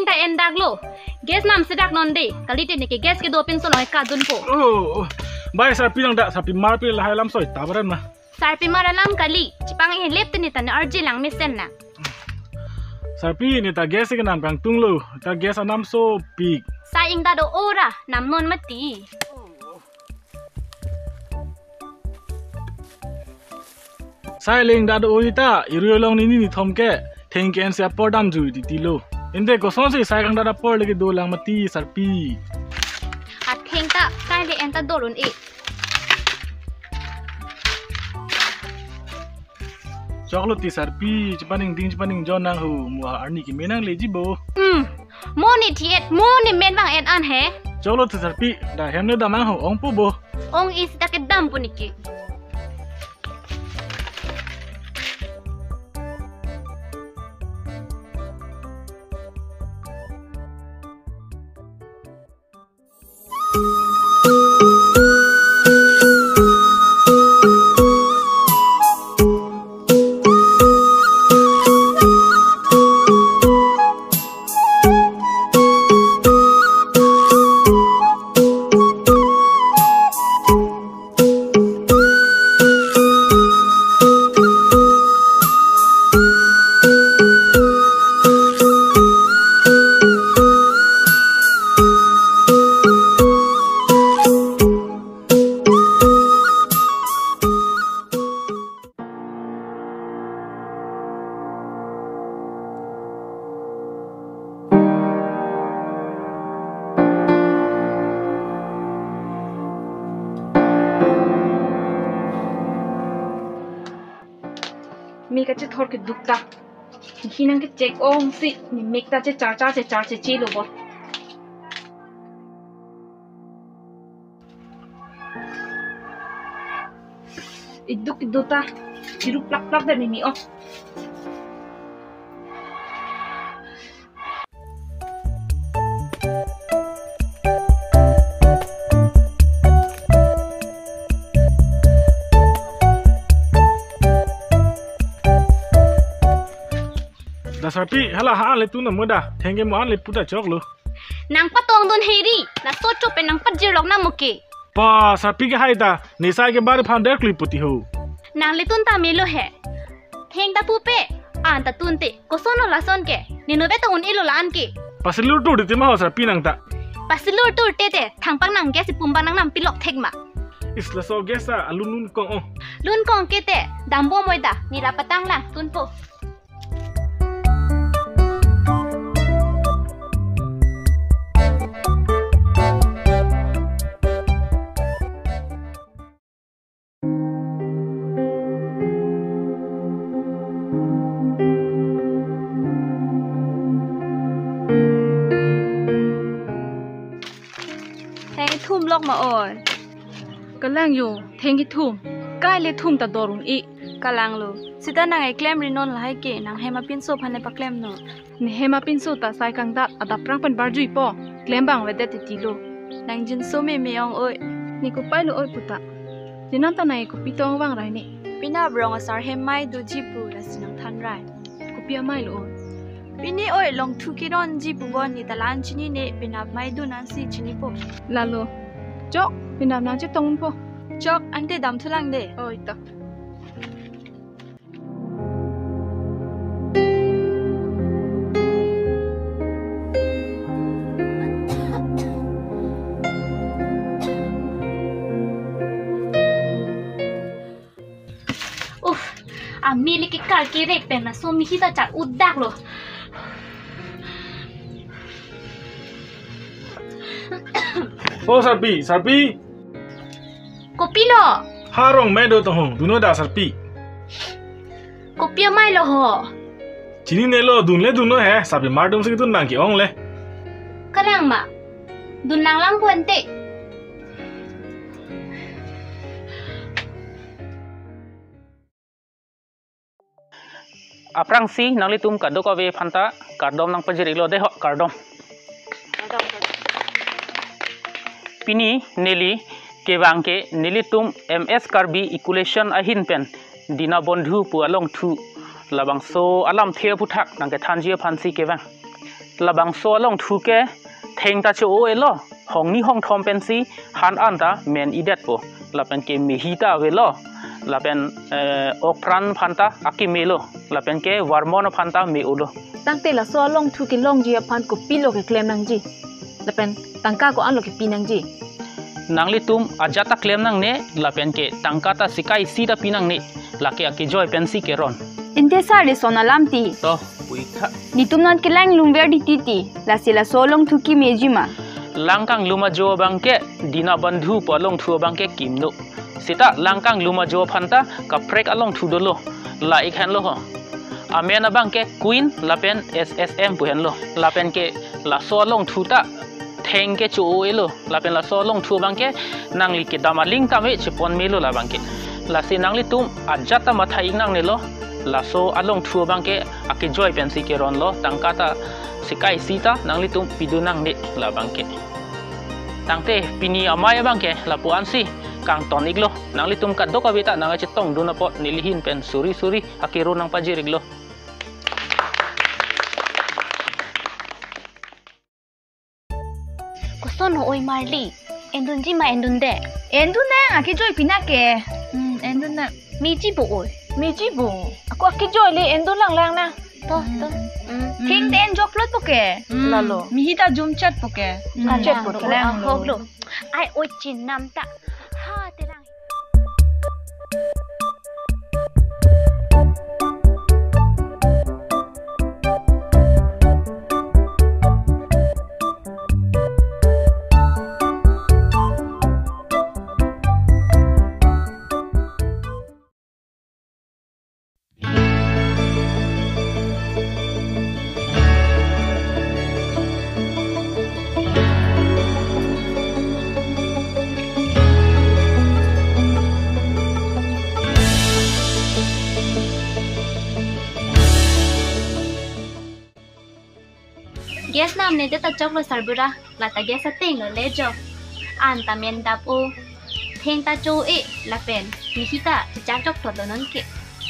Theng ta endak lo. Gas nam sedak non de. Kali te ke gas ke do pin so noi ka dun po. Oh, bai sarpi nang da sarpi mar pi lahai lam soi tabaran ma. Sarpi maralam kali. Cipang e lep te ni tan RJ lang misen na. Sarpi ni ta gas ke nam kang tung lo. Ta gas anam so pik. Sa ing da do ora nam non mati. Sai ling da do oita iru long ni thom ke. Theng ke en se podam ju di tilo. Inde ko son se sai kang da por lagi do lang mati sarpi. At Theng ta kai le enta dorun e. Chocolate ti sarpi chipaning ding chipaning jon nang hu mua arni ki menang leji bo. Mo ni thiet mo ni men bang en an he. Chocolate ti sarpi da hemne da mang hu ong po bo. Ong is ta ke dam puniki. Mi ka che thor ke dukta hi nang ke check ong si ni mek ta che char che chi lo bo iduk duta chiru plak plak da mi o Da sarpi hala ha le tu na moda thenge mo an le puta chok lo. nang patong don heri na so cho pe nang pat jirok na muke Pa sarpi ke hai da ni sai ke bare founder clip puti ho. nang le tun ta me lo he Theng ta pu pe an ta tun te ko sono la son ke ni no ve ta un ilo la an ke Pasilur tu de ma sarpi nang ta. pasilur tur te te thang pang nang ge si pumba nang nam pilok thek ma Isla so gesa alunun kong oh. lun kong ke te dambo moida ni la patang lang tun po Thum lok ma oi kalang yo thengi thum kai le thum ta dorun I kalang lo sita nang e claim rinon la hai ke nang hema pin so phane pa claim no ni hema pin so ta sai kang dat ada prang pan barjui po claim bang wede ti ti lo nang jin so me ong oi ni ko pai lo oi puta jinan ta nai ko pitong wang rai ni pina brong asar hemai du jipu la sinang than rai ko pia mai lo Pini oi long thu ki ron ji pu bon ni talan chini ne pinap mai du nan si chini po lalo chok pinap na che tong po chok ante dam thulang de oi ta Amili ki kar ki rek pe na so mi hi ta chat udak lo Oh sarpi kopi lo harong medo to hong duno da sarpi kopi mai lo ho chini ne lo dun le duno he sarpi mardum se tun nang ki ong le kalang ma dun nang lang puente aprang si nang litum kado ko ve phanta kardom nang pajeri lo de ho kardom pini neli kewangke nelitum ms karbi equation ahin pen dina bondhu pu along thu labang so alam the puthak nang ke thanjia phansi kewang la bang so long thu ke theng ta chu o elo hong ni hong thom pen si han an ta men idet po la pen ke mi hi ta ve lo la pen ok pran phanta akimelo la pen ke warmon phanta me ulo Tang te la so long thu ki long ji pan ko pilo ke claim nang ji. Lapen tangka ko an lo ke pinang ji. nangli tum ajata claim nang ne la pen ke tangka ta sikai si ta pinang ne la ke aki joy pen si ke ron Inte sari sona lamti. to puitha Ni tumnan kilang lumber di titi. La sila solong thuki mejima. langkang luma jo bangke dina bandhu polong thu bangke kimno sita langkang luma jo phanta ka prek along thu dolo la ikhan lo ho amena bangke queen lapen ssm puhen lo lapen ke la so long thu ta theng ke chu elo lapen la so long thu bangke nangli ke damaling kame chipon melo la bangke la si nangli tum ajata mathai nang ne lo la so along thu bangke ake joy pensi ke ron lo tangkata sikai sita nangli tum pidunang ne la bangke tangte pini amaya bangke la puan si kang tonik lo nangli tum kat doka beta nang chetong duna pot nilihin pen suri akiro nang pajirig lo Kusono oi marli. Endun jima endun de. Endun na aki joy pinake. Endun na. Miji bo oi. Meji bo. Ako aki joy le endun lang na. To. Thing den job lot poke. Lalo. Mihita jum chat poke. Chat poke lang Hoglo. Ai oi chin nam ta. Ha terang. Guess nam ne ta chok lo sarbura la ta guess ting lo le jo an ta men da po theng ta cho e la pen mi hita cha chok thot lo non ke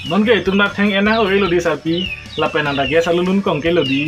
non ke tum na theng ena o elo di sarpi lapen anda ge salulun kong ke lo di